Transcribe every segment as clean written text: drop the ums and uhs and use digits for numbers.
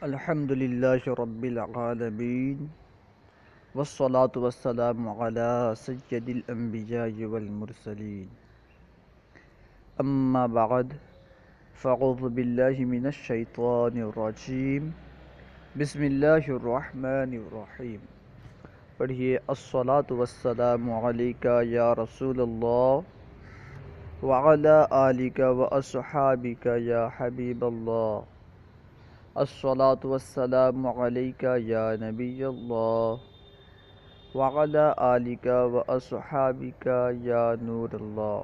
الحمد لله رب العالمين والصلاة والسلام على سيد الأنبياء والمرسلين أما بعد فأعوذ بالله من الشيطان الرجيم بسم الله الرحمن الرحيم پڑھیے الصلاة والسلام علیکہ یا رسول اللہ وعلى آلک واصحابک یا حبیب اللہ الصلاة والسلام علیکہ یا نبی اللہ وعلی آلک واصحابک یا نور اللہ۔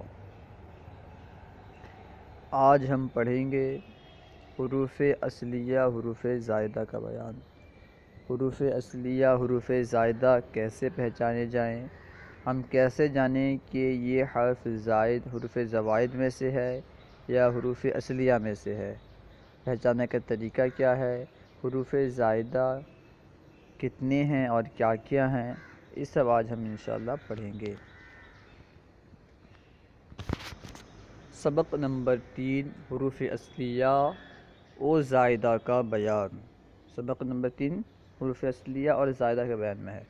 آج ہم پڑھیں گے حروف اصلیہ حروف زائدہ کا بیان۔ حروف اصلیہ حروف زائدہ کیسے پہچانے جائیں، ہم کیسے جانیں کہ یہ حرف زائد حروف زوائد میں سے ہے یا حروف اصلیہ میں سے ہے، پہچاننے کا طریقہ کیا ہے، حروف زائدہ کتنے ہیں اور کیا کیا ہیں، یہ سب آج ہم انشاءاللہ پڑھیں گے۔ سبق نمبر 3 حروف اصلیہ و زائدہ کا بیان۔ سبق نمبر 3 حروف اصلیہ اور زائدہ کے بیان میں ہے۔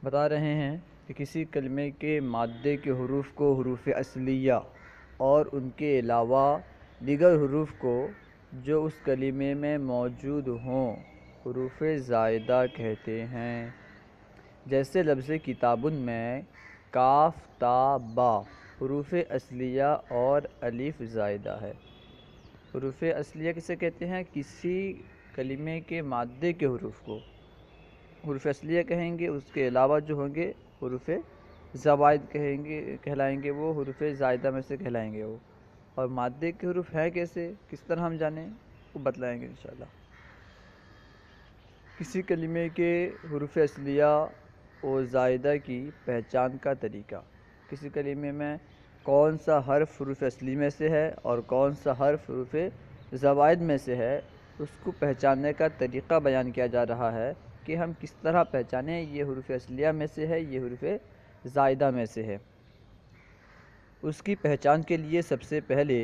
بتا رہے ہیں کہ کسی کلمے کے مادے کے حروف کو حروف اصلیہ اور ان کے علاوہ دیگر حروف کو جو اس کلمے میں موجود ہوں حروف زائدہ کہتے ہیں۔ جیسے لفظ کتابن میں کاف تا با حروف اصلیہ اور الف زائدہ ہے۔ حروف اصلیہ کسے کہتے ہیں؟ کسی کلمے کے مادے کے حروف کو حروف اصلیہ کہیں گے، اس کے علاوہ جو ہوں گے حروف زوائد کہلائیں گے، وہ حروف زائدہ میں سے کہلائیں گے وہ۔ اور مادے کے حروف ہیں کیسے، کس طرح ہم جانیں، وہ بتلائیں گے انشاءاللہ۔ کسی کلمے کے حروف اصلیہ و زائدہ کی پہچان کا طریقہ۔ کسی کلمے میں کون سا حرف حروف اصلی میں سے ہے اور کون سا حرف حروف زوائد میں سے ہے، اس کو پہچاننے کا طریقہ بیان کیا جا رہا ہے کہ ہم کس طرح پہچانیں یہ حروف اصلیہ میں سے ہے، یہ حروف زائدہ میں سے ہے۔ اس کی پہچان کے لیے سب سے پہلے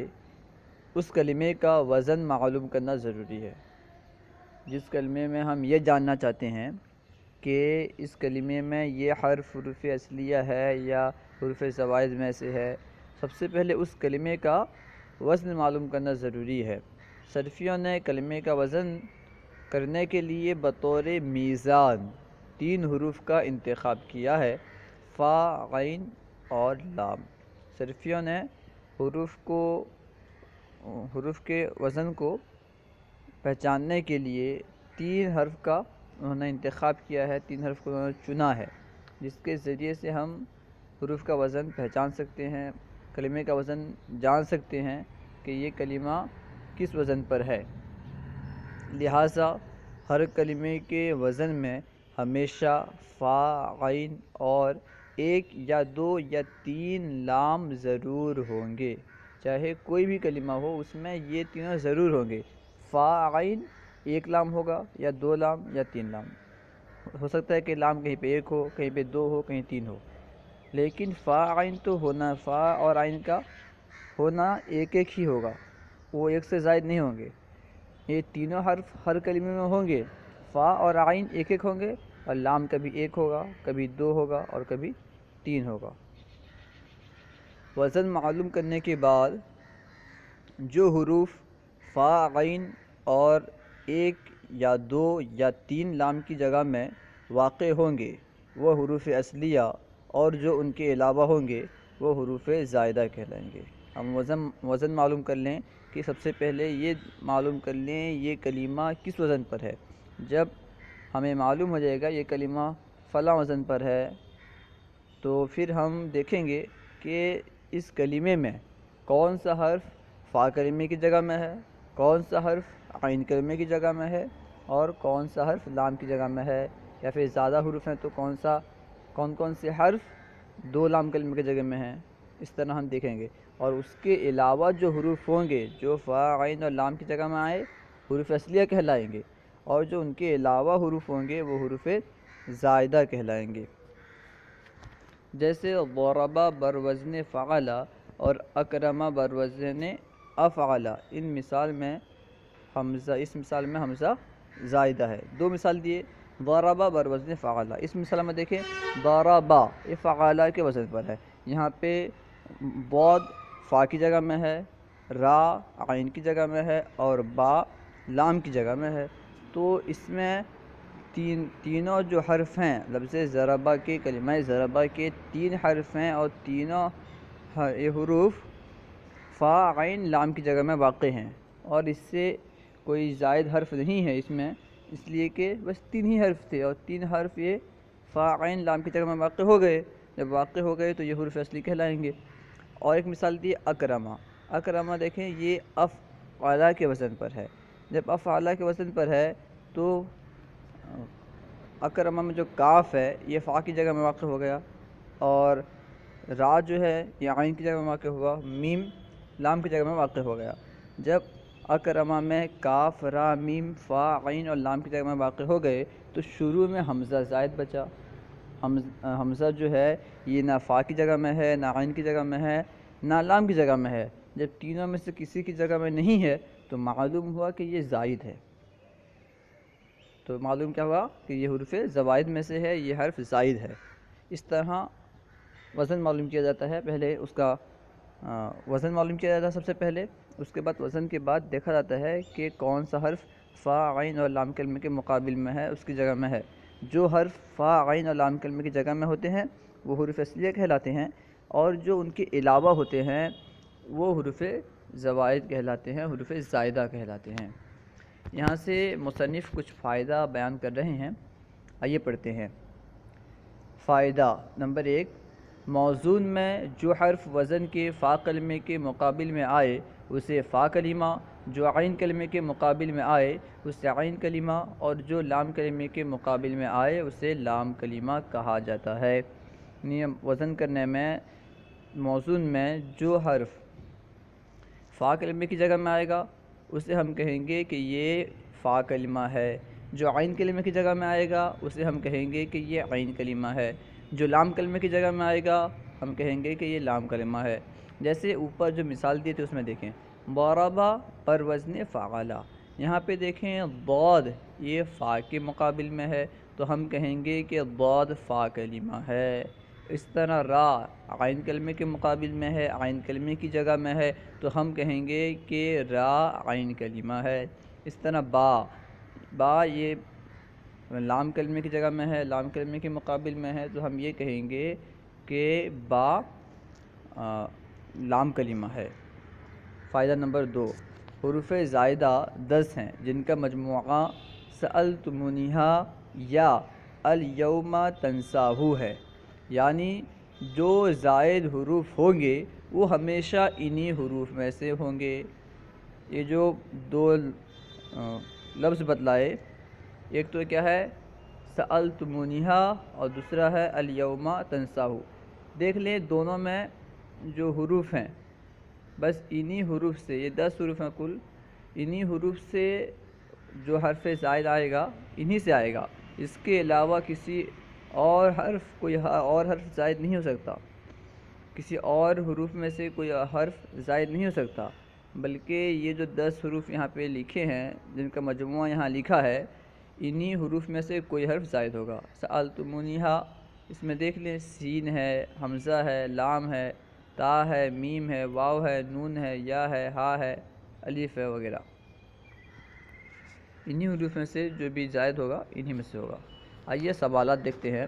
اس کلمے کا وزن معلوم کرنا ضروری ہے۔ جس کلمے میں ہم یہ جاننا چاہتے ہیں کہ اس کلمے میں یہ حرف حروف اصلیہ ہے یا حروف زوائد میں سے ہے، سب سے پہلے اس کلمے کا وزن معلوم کرنا ضروری ہے۔ صرفیوں نے کلمے کا وزن کرنے کے لیے بطور میزان 3 حروف کا انتخاب کیا ہے، فا، غین اور لام۔ صرفیوں نے حروف کے وزن کو پہچاننے کے لیے 3 حرف کا انہوں نے انتخاب کیا ہے، 3 حرف کو انہوں نے چنا ہے، جس کے ذریعے سے ہم حروف کا وزن پہچان سکتے ہیں، کلمے کا وزن جان سکتے ہیں کہ یہ کلمہ کس وزن پر ہے۔ لہٰذا ہر کلمے کے وزن میں ہمیشہ فا، غین اور 1 یا 2 یا 3 لام ضرور ہوں گے۔ چاہے کوئی بھی کلمہ ہو، اس میں یہ تینوں ضرور ہوں گے۔ فا، غین 1 لام ہوگا یا 2 لام یا 3 لام۔ ہو سکتا ہے کہ لام کہیں پہ 1 ہو، کہیں پہ 2 ہو، کہیں 3 ہو، لیکن فا عین تو ہونا، فا اور عین کا ہونا ایک ہی ہوگا، وہ 1 سے زائد نہیں ہوں گے۔ یہ تینوں حرف ہر کلمے میں ہوں گے، فا اور عین 1 ہوں گے، اور لام کبھی 1 ہوگا، کبھی 2 ہوگا اور کبھی 3 ہوگا۔ وزن معلوم کرنے کے بعد جو حروف فا، عین اور 1 یا 2 یا 3 لام کی جگہ میں واقع ہوں گے وہ حروف اصلیہ، اور جو ان کے علاوہ ہوں گے وہ حروف زائدہ کہلائیں گے۔ ہم وزن معلوم کر لیں کہ سب سے پہلے یہ معلوم کر لیں یہ کلمہ کس وزن پر ہے۔ جب ہمیں معلوم ہو جائے گا یہ کلمہ فلاں وزن پر ہے، تو پھر ہم دیکھیں گے کہ اس کلمے میں کون سا حرف فا کلمے کی جگہ میں ہے، کون سا حرف عین کلمے کی جگہ میں ہے، اور کون سا حرف لام کی جگہ میں ہے، یا پھر زیادہ حروف ہیں تو کون سے حرف 2 لام کلمے کی جگہ میں ہیں۔ اس طرح ہم دیکھیں گے، اور اس کے علاوہ جو حروف ہوں گے جو فا، عین اور لام کی جگہ میں آئے حروف اصلیہ کہلائیں گے، اور جو ان کے علاوہ حروف ہوں گے وہ حروف زائدہ کہلائیں گے۔ جیسے ضرب بروزن فعل اور اکرم بروزن افعل، ان مثال میں حمزہ، اس مثال میں حمزہ زائدہ ہے۔ دو مثال دیے، ضربہ بر وزن فعلہ، اس مثال میں دیکھیں ضربہ یہ فعلہ کے وزن پر ہے، یہاں پہ ضاد فا کی جگہ میں ہے، را عین کی جگہ میں ہے، اور با لام کی جگہ میں ہے۔ تو اس میں تینوں جو حرف ہیں لفظ ضربہ کے، کلمہ ضربہ کے 3 حرف ہیں، اور تینوں یہ حروف فا عین لام کی جگہ میں واقع ہیں، اور اس سے کوئی زائد حرف نہیں ہے اس میں، اس لیے کہ بس 3 ہی حرف تھے، اور 3 حرف یہ فا عین لام کی جگہ میں واقع ہو گئے۔ جب واقع ہو گئے تو یہ حروف اصلی کہلائیں گے۔ اور ایک مثال دی اکرمہ، اکرمہ دیکھیں یہ افعلہ کے وزن پر ہے، جب افعلہ کے وزن پر ہے تو اکرمہ میں جو کاف ہے یہ فا کی جگہ میں واقع ہو گیا، اور را جو ہے یہ عین کی جگہ میں واقع ہوا، میم لام کی جگہ میں واقع ہو گیا۔ جب اکرمہ میں کاف را میم فا عین اور لام کی جگہ میں واقع ہو گئے تو شروع میں حمزہ زائد بچا۔ حمزہ جو ہے یہ نہ فا کی جگہ میں ہے، نہ عین کی جگہ میں ہے، نہ لام کی جگہ میں ہے۔ جب تینوں میں سے کسی کی جگہ میں نہیں ہے تو معلوم ہوا کہ یہ زائد ہے، تو معلوم کیا ہوا کہ یہ حروف زوائد میں سے ہے، یہ حرف زائد ہے۔ اس طرح وزن معلوم کیا جاتا ہے، پہلے اس کا وزن معلوم کیا جاتا ہے سب سے پہلے، اس کے بعد وزن کے بعد دیکھا جاتا ہے کہ کون سا حرف فا عین اور لام کلمے کے مقابل میں ہے، اس کی جگہ میں ہے۔ جو حرف فا عین اور لام کلمے کی جگہ میں ہوتے ہیں وہ حروف اصلیہ کہلاتے ہیں، اور جو ان کے علاوہ ہوتے ہیں وہ حروف زوائد کہلاتے ہیں، حروف زائدہ کہلاتے ہیں۔ یہاں سے مصنف کچھ فائدہ بیان کر رہے ہیں، آئیے پڑھتے ہیں۔ فائدہ نمبر 1، موزون میں جو حرف وزن کے فا کلمے کے مقابل میں آئے اسے فا کلمہ، جو عین کلمے کے مقابل میں آئے اسے عین کلمہ، اور جو لام کلمے کے مقابل میں آئے اسے لام کلمہ کہا جاتا ہے۔ یعنی وزن کرنے میں موزون میں جو حرف فا کلمے کی جگہ میں آئے گا اسے ہم کہیں گے کہ یہ فا کلمہ ہے، جو عین کلمے کی جگہ میں آئے گا اسے ہم کہیں گے کہ یہ عین کلمہ ہے، جو لام کلمے کی جگہ میں آئے گا ہم کہیں گے کہ یہ لام کلمہ ہے۔ جیسے اوپر جو مثال دی تھی اس میں دیکھیں ضربہ پر وزن فعلہ، یہاں پہ دیکھیں ضاد یہ فا کے مقابل میں ہے تو ہم کہیں گے کہ ضاد فا کلمہ ہے۔ اس طرح را عین کلمے کے مقابل میں ہے، عین کلمے کی جگہ میں ہے تو ہم کہیں گے کہ را عین کلمہ ہے۔ اس طرح با یہ لام کلمے کی جگہ میں ہے، لام کلمے کے مقابل میں ہے تو ہم یہ کہیں گے کہ با لام کلمہ ہے۔ فائدہ نمبر 2، حروف زائدہ 10 ہیں جن کا مجموعہ سألتمونیہا یا الیوم تنساہو ہے، یعنی جو زائد حروف ہوں گے وہ ہمیشہ انہی حروف میں سے ہوں گے۔ یہ جو 2 لفظ بتلائے، ایک تو کیا ہے سألتمونیہا اور دوسرا ہے الیوم تنساہو، دیکھ لیں دونوں میں جو حروف ہیں بس انہی حروف سے، یہ 10 حروف ہیں کل، انہی حروف سے جو حرف زائد آئے گا انہی سے آئے گا، اس کے علاوہ کسی اور حرف کوئی اور حرف زائد نہیں ہو سکتا، کسی اور حروف میں سے کوئی حرف زائد نہیں ہو سکتا، بلکہ یہ جو 10 حروف یہاں پہ لکھے ہیں جن کا مجموعہ یہاں لکھا ہے انہی حروف میں سے کوئی حرف زائد ہوگا۔ سألتمونیہا اس میں دیکھ لیں سین ہے، حمزہ ہے، لام ہے، تا ہے، میم ہے، واو ہے، نون ہے، یا ہے، ہا ہے، الف ہے وغیرہ، انہی حروف میں سے جو بھی زائد ہوگا انہی میں سے ہوگا۔ آئیے سوالات دیکھتے ہیں۔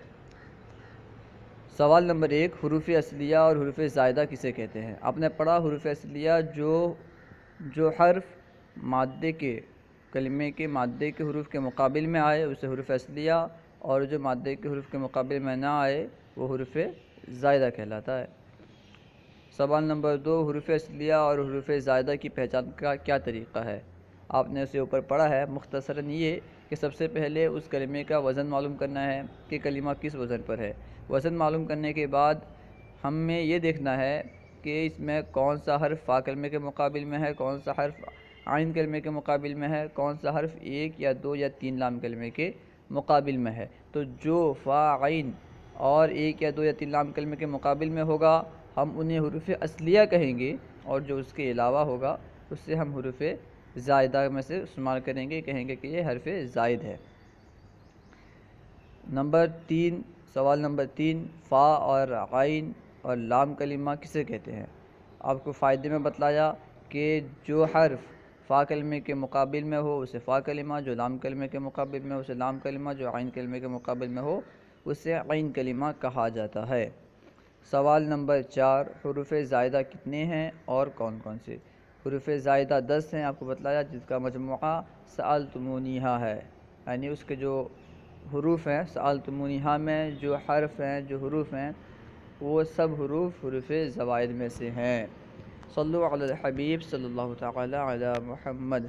سوال نمبر 1، حروف اصلیہ اور حروف زائدہ کسے کہتے ہیں؟ آپ نے پڑھا حروف اصلیہ جو حرف مادے کے کلمے کے مادے کے حروف کے مقابل میں آئے اسے حروف اصلیہ، اور جو مادے کے حروف کے مقابل میں نہ آئے وہ حروف زائدہ کہلاتا ہے۔ سوال نمبر 2، حروف اصلیہ اور حروف زائدہ کی پہچان کا کیا طریقہ ہے؟ آپ نے اسے اوپر پڑھا ہے، مختصراً یہ کہ سب سے پہلے اس کلمے کا وزن معلوم کرنا ہے کہ کلمہ کس وزن پر ہے۔ وزن معلوم کرنے کے بعد ہمیں یہ دیکھنا ہے کہ اس میں کون سا حرف فا کلمے کے مقابل میں ہے، کون سا حرف عین کلمے کے مقابل میں ہے، کون سا حرف 1 یا 2 یا 3 لام کلمے کے مقابل میں ہے۔ تو جو فا عین اور 1 یا 2 یا 3 لام کلمے کے مقابل میں ہوگا ہم انہیں حروف اصلیہ کہیں گے، اور جو اس کے علاوہ ہوگا اس سے ہم حروف زائدہ میں سے استعمال کریں گے، کہیں گے کہ یہ حرف زائد ہے۔ سوال نمبر 3، فا اور عین اور لام کلمہ کسے کہتے ہیں؟ آپ کو فائدے میں بتلایا کہ جو حرف فا کلمے کے مقابل میں ہو اسے فا کلمہ، جو لام کلمے کے مقابل میں ہو اسے لام کلمہ، جو عین کلمے کے مقابل میں ہو اسے عین کلمہ کہا جاتا ہے۔ سوال نمبر 4، حروف زائدہ کتنے ہیں اور کون کون سے؟ حروف زائدہ 10 ہیں، آپ کو بتلایا، جس کا مجموعہ سألتمونیہا ہے، یعنی اس کے جو حروف ہیں سألتمونیہا میں جو حرف ہیں، جو حروف ہیں، وہ سب حروف زوائد میں سے ہیں۔ صلو علی الحبیب صلی اللہ تعالی علی محمد۔